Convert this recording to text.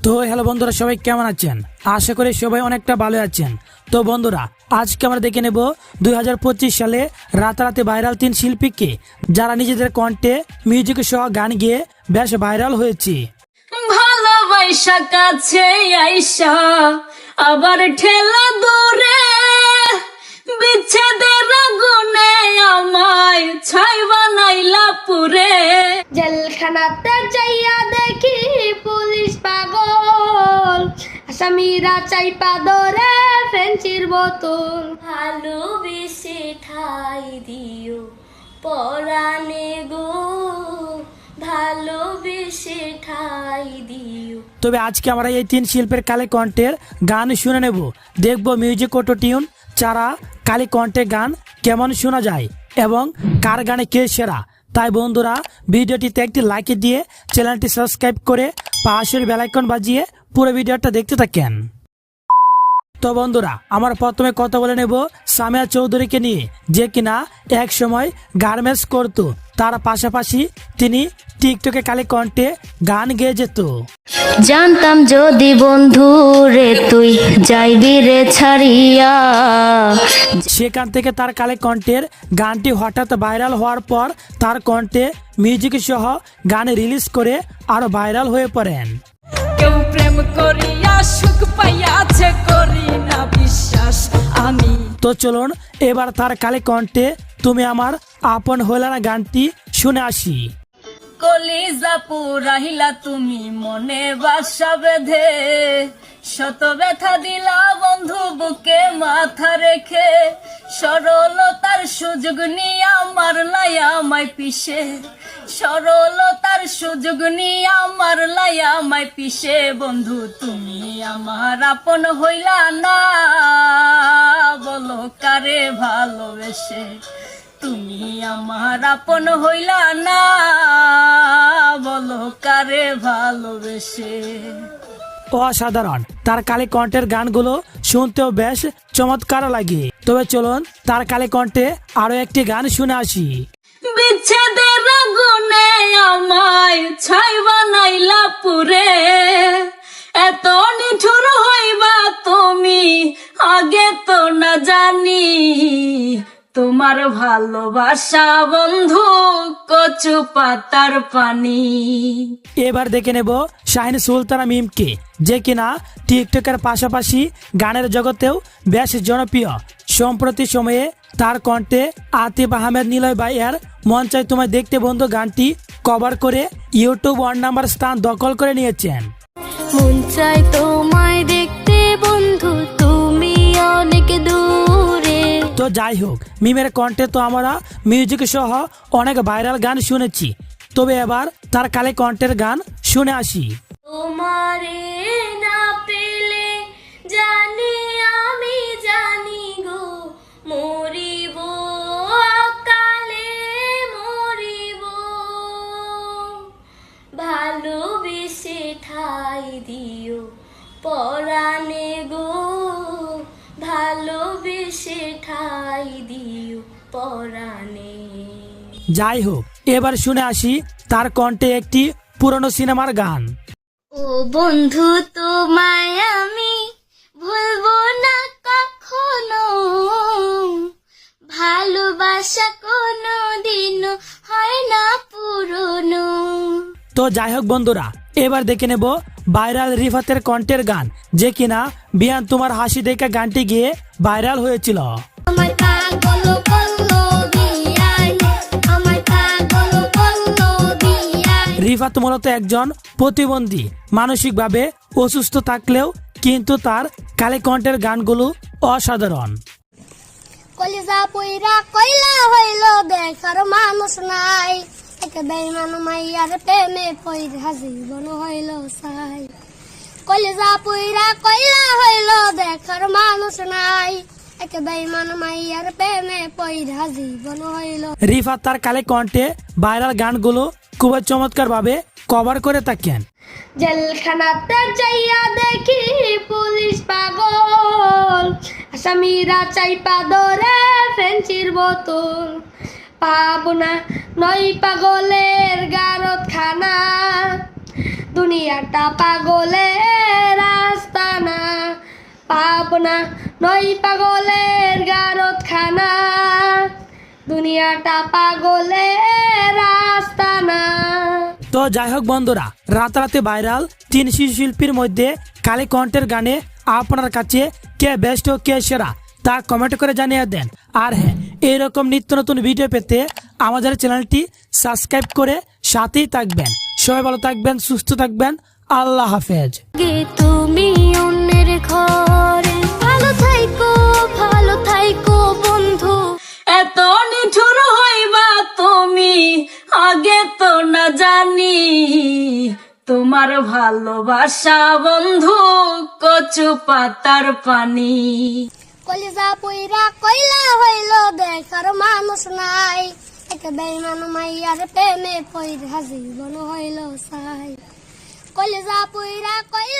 তো হ্যালো বন্ধুরা, সবাই কেমন আছেন? আশা করি সবাই অনেকটা ভালো আছেন। তো বন্ধুরা, আজকে আমরা দেখে নেব 2025 সালে রাতারাতি ভাইরাল 3 শিল্পীকে, যারা নিজেদের কণ্ঠে মিউজিক সহ গান গেয়ে বেশ ভাইরাল হয়েছে। ভালোবাসা কাছে আইসা আবার ঠেলা দূরে, বিচ্ছেদের আগুনে আমায় ছাই বানাইলা পুরে। জেলখানাতে যাইয়া দেখি পুলিশ পাগল, আসামিরা চাইপা ধরে ফেন্সির বোতল। ভালোবেসে ঠাই দিও পরাণে গো, ভালোবেসে ঠাই দিও। তবে আজকে আমরা এই 3 শিল্পীর কালে কণ্ঠের গান শুনে নেব, দেখব মিউজিক অটো টিউন ছাড়া কালি কণ্ঠে গান কেমন শোনা যায় এবং কার গানে কে সেরা। তাই বন্ধুরা, ভিডিওটিতে একটি লাইক দিয়ে চ্যানেলটি সাবস্ক্রাইব করে পাশের বেল আইকন বাজিয়ে পুরো ভিডিওটা দেখতে থাকেন। তো বন্ধুরা, আমার প্রথমে কথা বলে নেব সামিয়া চৌধুরীকে নিয়ে, যে কিনা এক সময় গার্মেন্টস করত, তার পাশাপাশি তিনি টিকটকে কালি কণ্ঠে গান গেয়ে যেত। জানতাম যদি বন্ধু রে তুই যাইবি রে ছাড়িয়া। সেখান থেকে তার কালে কণ্ঠের গানটি হঠাৎ ভাইরাল হওয়ার পর তার কণ্ঠে মিউজিক সহ গান রিলিজ করে আরো ভাইরাল হয়ে পড়েন। কেউ প্রেম করিয়া সুখ পাইয়াছে, করি না বিশ্বাস আমি। তো চলুন এবার তার কালে কণ্ঠে তুমি আমার আপন হইলা না গানটি শুনে আসি। কলিজা পুরাহিলা তুমি মনে বাসা বেঁধে, শত ব্যথা দিলা বন্ধু বুকে মাথা রেখে। সরলতার সুযোগ নিয়ে আমার লাইয়া আমায় পিষে, সরলতার সুযোগ নিয়ে আমার লাইয়া আমায় পিষে। বন্ধু তুমি আমার আপন হইলা না, বলো কারে ভালোবেসে। তুমি আমার আপন হইলা না, বলো কারে ভালোবেসে। অসাধারণ, তার কালে কণ্ঠের গানগুলো শুনতেও বেশ চমৎকার লাগে। তবে চলুন তার কালে কণ্ঠে আরো একটি গান শুনে আসি। বিচ্ছেদের আগুনে আমায় ছাই বানাইলা পুরে, এত নিঠুর হইবা তুমি আগে তো না জানি। তোমার ভালোবাসা বন্ধু কচু পাতার পানি। এবার দেখে নেব শাহিন সুলতানা মিমকে, যে কিনা টিকটকের পাশাপাশি গানের জগতেও বেশ জনপ্রিয়। সম্প্রতি সময়ে তার কণ্ঠে আতিফ আহমেদ নিলয় ভাইয়ের মন চাই তোমায় দেখতে বন্ধু গানটি কভার করে ইউটিউব 1 নাম্বার স্থান দখল করে নিয়েছেন। মন চাই তোমায় দেখতে বন্ধু, তুমি অনেক দূরে। তো যাই হোক, মিমের কণ্ঠে তো আমরা মিউজিক সহ অনেক ভাইরাল গান শুনেছি। তবে এবার তার কালে কণ্ঠের গান শুনে আসি। তোমারে না পেলে জানি আমি জানি গো, মরিব কালে মরিব। ভালোবেসে ঠাই দিও পরাণে গো, ভালোবেসে ঠাই দিও পরাণে। যাই হোক, এবার শুনে আসি তার কণ্ঠে একটি পুরনো সিনেমার গান। ও বন্ধু তোমায় আমি ভুলবো না কখনো, ভালোবাসা কোনো দিনও হয় না পুরনো। তো যাই হোক বন্ধুরা, এবার দেখে নেব ভাইরাল রিফাতের কণ্ঠের গান, যে কিনা বিয়ান তোমার হাসি দেখে গানটি গিয়ে ভাইরাল হয়েছিল। আমার পাগল বললো বিয়াই, আমার পাগল বললো বিয়াই। রিফাত মূলত একজন প্রতিবন্ধী, মানসিকভাবে অসুস্থ থাকলেও কিন্তু তার কালে কণ্ঠের গানগুলো অসাধারণ। কলিজা পইরা কইলা হইল দেখার মানুষ নাই, একে বেইমান মাইয়ার প্রেমে পইরা জীবন হইল সাই। কলিজা পইরা কইলা হইল দেখার মানুষ নাই, একে বেইমান মাইয়ার প্রেমে পইরা জীবন হইল। রিফাত তার কালে কণ্ঠে ভাইরাল গানগুলো খুবই চমৎকার ভাবে কভার করে থাকেন। জেলখানাতে যাইয়া দেখি পুলিশ পাগল, আসামিরা চাইপা ধরে ফেন্সির বোতল। পাবো না নই পাগলের গারত খানা, দুনিয়াটা পাগলের রাস্তা না, পাবনা নই পাগলের গারত খানা, দুনিয়াটা পাগলের রাস্তা না। তো যাই হোক বন্ধুরা, রাতারাতি ভাইরাল 3 শিশু শিল্পীর মধ্যে কালী কণ্ঠের গানে আপনার কাছে কে বেস্ট ও কে সেরা তা কমেন্ট করে জানিয়ে দেন। আর হ্যাঁ, এরকম নিত্য নতুন ভিডিও পেতে আমাদের চ্যানেলটি সাবস্ক্রাইব করে সাথেই থাকবেন। সবাই ভালো থাকবেন, সুস্থ থাকবেন, আল্লাহ হাফেজ। তুমি অন্যের ঘরে ভালো থাইকো বন্ধু। এত নিঠুর হইবা তুমি, আগে তো না জানি। তোমার ভালোবাসা বন্ধু কচু পাতার পানি। কলিজা পইরা কইলা হইল দেখার মানুষ নাই, একে বেইমান মাইয়ার প্রেমে পইরা জীবন হইল সাই। কলিজা পইরা কইলা